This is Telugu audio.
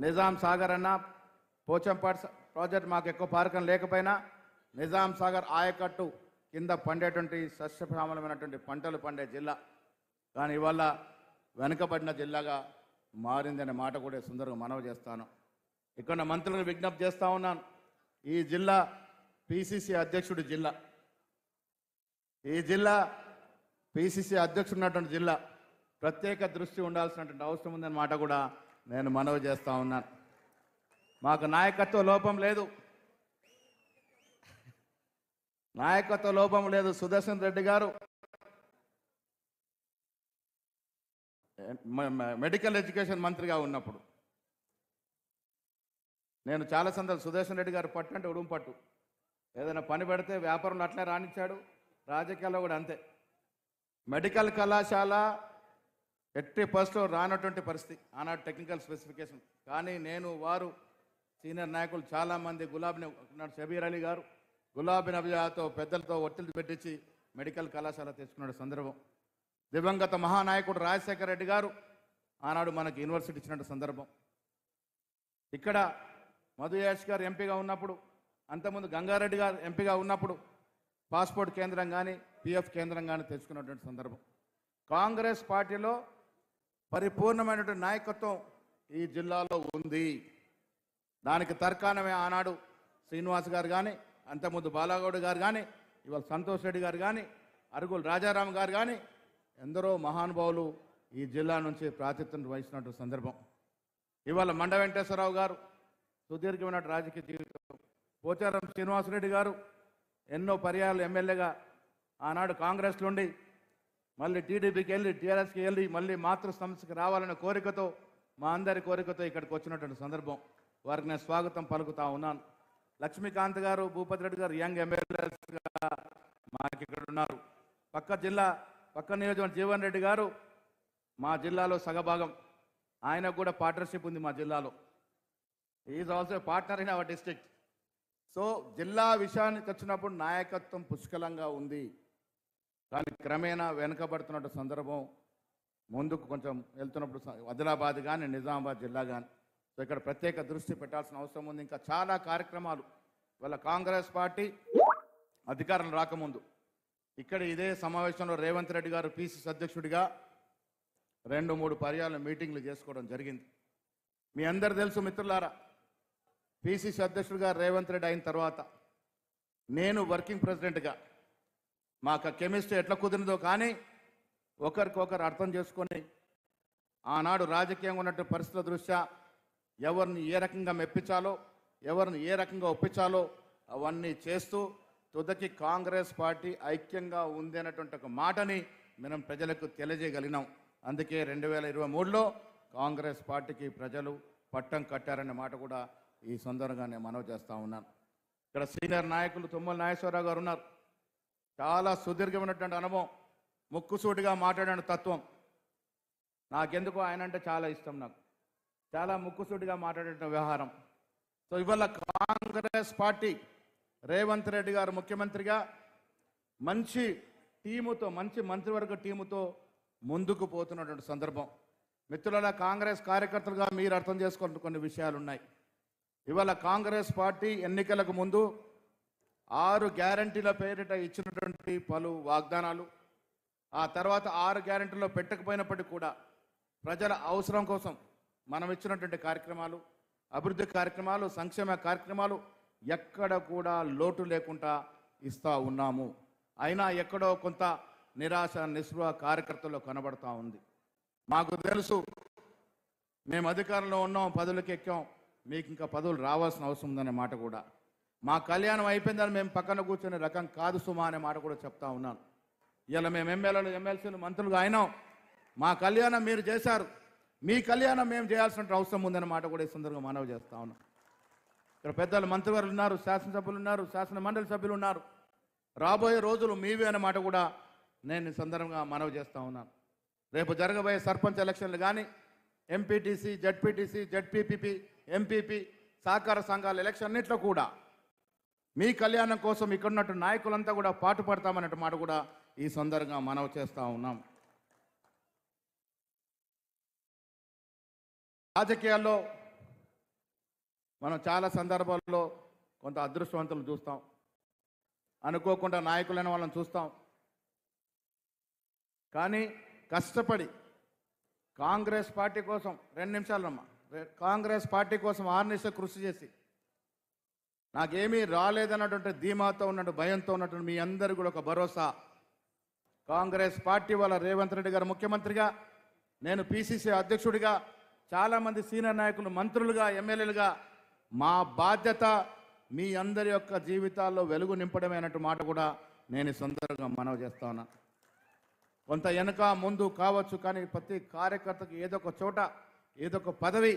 నిజాం సాగర్ అన్న పోచంపాడు ప్రాజెక్ట్ మాకు ఎక్కువ పారకం లేకపోయినా నిజాం సాగర్ ఆయకట్టు కింద పండేటువంటి సస్యశ్యామలమైనటువంటి పంటలు పండే జిల్లా. కానీ ఇవాళ వెనుకబడిన జిల్లాగా మారిందనే మాట కూడా సుందరంగా మనవి చేస్తాను. ఇక్కడ మంత్రులను విజ్ఞప్తి చేస్తూ ఉన్నాను. ఈ జిల్లా పిసిసి అధ్యక్షుడి జిల్లా, ఈ జిల్లా పిసిసి అధ్యక్షుడు ఉన్నటువంటి జిల్లా. ప్రత్యేక దృష్టి ఉండాల్సినటువంటి అవసరం ఉందన్న మాట కూడా నేను మనవి చేస్తూ ఉన్నాను. మాకు నాయకత్వ లోపం లేదు, నాయకత్వ లోపం లేదు. సుదర్శన్ రెడ్డి గారు మెడికల్ ఎడ్యుకేషన్ మంత్రిగా ఉన్నప్పుడు నేను చాలా సందర్భం సుదర్శన్ రెడ్డి గారు పట్టు అంటే ఉడుము పట్టు, ఏదైనా పని పెడితే వ్యాపారంలో అట్లే రాణించాడు, రాజకీయాల్లో కూడా అంతే. మెడికల్ కళాశాల ఎట్టి ఫస్ట్లో రానటువంటి పరిస్థితి ఆనాడు టెక్నికల్ స్పెసిఫికేషన్. కానీ నేను వారు సీనియర్ నాయకులు చాలామంది గులాబీ షబీర్ అలీ గారు గులాబీ నబియాతో పెద్దలతో ఒత్తిడి పెట్టించి మెడికల్ కళాశాల తెచ్చుకున్న సందర్భం. దివంగత మహానాయకుడు రాజశేఖర రెడ్డి గారు ఆనాడు మనకి యూనివర్సిటీ ఇచ్చినట్టు సందర్భం. ఇక్కడ మధుయాష్ గారు ఎంపీగా ఉన్నప్పుడు, అంతకుముందు గంగారెడ్డి గారు ఎంపీగా ఉన్నప్పుడు పాస్పోర్ట్ కేంద్రం కానీ పిఎఫ్ కేంద్రం కానీ తెచ్చుకున్నటువంటి సందర్భం. కాంగ్రెస్ పార్టీలో పరిపూర్ణమైనటువంటి నాయకత్వం ఈ జిల్లాలో ఉంది. దానికి తర్కాణమే ఆనాడు శ్రీనివాస్ గారు కానీ, అంతకుముందు బాలాగౌడ్ గారు కానీ, ఇవాళ సంతోష్ రెడ్డి గారు కానీ, అరుగుల రాజారాం గారు కానీ, ఎందరో మహానుభావులు ఈ జిల్లా నుంచి ప్రాతినిధ్యం వహిస్తున్నటువంటి సందర్భం. ఇవాళ మండ వెంకటేశ్వరరావు గారు సుదీర్ఘమైన రాజకీయ జీవితం. పోచారం శ్రీనివాసరెడ్డి గారు ఎన్నో పర్యాయాలు ఎమ్మెల్యేగా ఆనాడు కాంగ్రెస్లో ఉండి మళ్ళీ టీడీపీకి వెళ్ళి టీఆర్ఎస్కి వెళ్ళి మళ్ళీ మాతృ సంస్థకి రావాలనే కోరికతో, మా అందరి కోరికతో ఇక్కడికి వచ్చినటువంటి సందర్భం. వారికి నేను స్వాగతం పలుకుతా ఉన్నాను. లక్ష్మీకాంత్ గారు, భూపతి రెడ్డి గారు యంగ్ ఎమ్మెల్యేస్గా మాకు ఇక్కడ ఉన్నారు. పక్క జిల్లా పక్క నియోజకవర్గం జీవన్ రెడ్డి గారు మా జిల్లాలో సగభాగం, ఆయనకు కూడా పార్ట్నర్షిప్ ఉంది మా జిల్లాలో. Is also partner in our district. So జిల్లా విషయానికి వచ్చినప్పుడు నాయకత్వం పుష్కలంగా ఉంది. కానీ క్రమేణా వెనుకబడుతున్న సందర్భం, ముందుకు కొంచెం వెళ్తున్నప్పుడు ఆదిలాబాద్ కానీ నిజామాబాద్ జిల్లా కానీ. సో ఇక్కడ ప్రత్యేక దృష్టి పెట్టాల్సిన అవసరం ఉంది. ఇంకా చాలా కార్యక్రమాలు వాళ్ళ కాంగ్రెస్ పార్టీ అధికారం రాకముందు ఇక్కడ ఇదే సమావేశంలో రేవంత్ రెడ్డి గారు పిసిసి అధ్యక్షుడిగా 2-3 పర్యాలు మీటింగ్లు చేసుకోవడం జరిగింది. మీ అందరు తెలుసు మిత్రులారా, పిసిసి అధ్యక్షుడిగా రేవంత్ రెడ్డి అయిన తర్వాత నేను వర్కింగ్ ప్రెసిడెంట్గా మాకు కెమిస్ట్రీ ఎట్లా కుదిరిందో కానీ ఒకరికొకరు అర్థం చేసుకొని ఆనాడు రాజకీయంగా ఉన్నటువంటి పరిస్థితుల దృష్ట్యా ఎవరిని ఏ రకంగా మెప్పించాలో, ఎవరిని ఏ రకంగా ఒప్పించాలో అవన్నీ చేస్తూ తుదకి కాంగ్రెస్ పార్టీ ఐక్యంగా ఉంది అన్నటువంటి ఒక మాటని మనం ప్రజలకు తెలియజేయగలిగినాం. అందుకే 2023లో కాంగ్రెస్ పార్టీకి ప్రజలు పట్టం కట్టారనే మాట కూడా ఈ సందర్భంగా నేను మనవి చేస్తూ ఉన్నాను. ఇక్కడ సీనియర్ నాయకులు తుమ్మల నాగేశ్వరరావు గారు ఉన్నారు. చాలా సుదీర్ఘమైనటువంటి అనుభవం, ముక్కుసూటిగా మాట్లాడిన తత్వం. నాకెందుకు ఆయన అంటే చాలా ఇష్టం, నాకు చాలా ముక్కుసూటిగా మాట్లాడిన వ్యవహారం. సో ఇవాళ కాంగ్రెస్ పార్టీ రేవంత్ రెడ్డి గారు ముఖ్యమంత్రిగా మంచి టీముతో, మంచి మంత్రివర్గ టీముతో ముందుకు పోతున్నటువంటి సందర్భం. మిత్రుల కాంగ్రెస్ కార్యకర్తలుగా మీరు అర్థం చేసుకున్న కొన్ని విషయాలు ఉన్నాయి. ఇవాళ కాంగ్రెస్ పార్టీ ఎన్నికలకు ముందు 6 గ్యారంటీల పేరిట ఇచ్చినటువంటి పలు వాగ్దానాలు, ఆ తర్వాత 6 గ్యారంటీలో పెట్టకపోయినప్పటికీ కూడా ప్రజల అవసరం కోసం మనం ఇచ్చినటువంటి కార్యక్రమాలు, అభివృద్ధి కార్యక్రమాలు, సంక్షేమ కార్యక్రమాలు ఎక్కడ కూడా లోటు లేకుండా ఇస్తూ ఉన్నాము. అయినా ఎక్కడో కొంత నిరాశ నిస్పృహ కార్యకర్తల్లో కనబడతా ఉంది. మాకు తెలుసు మేము అధికారంలో ఉన్నాం, పదవులకు ఎక్కాం, మీకు ఇంకా పదవులు రావాల్సిన అవసరం ఉందనే మాట కూడా. మా కళ్యాణం అయిపోయిందని మేము పక్కన కూర్చునే రకం కాదు సుమా అనే మాట కూడా చెప్తా ఉన్నాను. ఇలా మేము ఎమ్మెల్యేలు, ఎమ్మెల్సీలు, మంత్రులుగా అయినాం, మా కళ్యాణం మీరు చేశారు, మీ కళ్యాణం మేము చేయాల్సిన అవసరం ఉందనే మాట కూడా ఈ సందర్భంగా మనవి చేస్తా ఉన్నాం. ఇక్కడ పెద్దలు మంత్రివర్యులు ఉన్నారు, శాసనసభ్యులు ఉన్నారు, శాసన మండలి సభ్యులు ఉన్నారు. రాబోయే రోజులు మీవే అనే మాట కూడా నేను ఈ సందర్భంగా మనవి చేస్తూ ఉన్నాను. రేపు జరగబోయే సర్పంచ్ ఎలక్షన్లు కానీ, ఎంపీటీసీ, జడ్పీటీసీ, జడ్పీపీపీ, ఎంపీపీ, సహకార సంఘాల ఎలక్షన్ అన్నింటిలో కూడా మీ కళ్యాణం కోసం ఇక్కడ ఉన్నట్టు నాయకులంతా కూడా పాటుపడతామన్నట్టు మాట కూడా ఈ సందర్భంగా మనవి చేస్తూ ఉన్నాం. రాజకీయాల్లో మనం చాలా సందర్భాల్లో కొంత అదృష్టవంతులు చూస్తాం, అనుకోకుండా నాయకులైన వాళ్ళని చూస్తాం. కానీ కష్టపడి కాంగ్రెస్ పార్టీ కోసం 2 నిమిషాలమ్మా, కాంగ్రెస్ పార్టీ కోసం ఆర్నిశ కృషి చేసి నాకేమీ రాలేదన్నటువంటి ధీమాతో ఉన్నట్టు, భయంతో ఉన్నటువంటి మీ అందరికీ కూడా ఒక భరోసా. కాంగ్రెస్ పార్టీ వాళ్ళ రేవంత్ రెడ్డి గారు ముఖ్యమంత్రిగా, నేను పిసిసి అధ్యక్షుడిగా, చాలామంది సీనియర్ నాయకులు మంత్రులుగా, ఎమ్మెల్యేలుగా మా బాధ్యత మీ అందరి యొక్క జీవితాల్లో వెలుగు నింపడమే అన్నట్టు మాట కూడా నేను ఈ సందర్భంగా మనవి చేస్తా ఉన్నా. కొంత వెనక ముందు కావచ్చు, కానీ ప్రతి కార్యకర్తకు ఏదో ఒక చోట ఏదో ఒక పదవి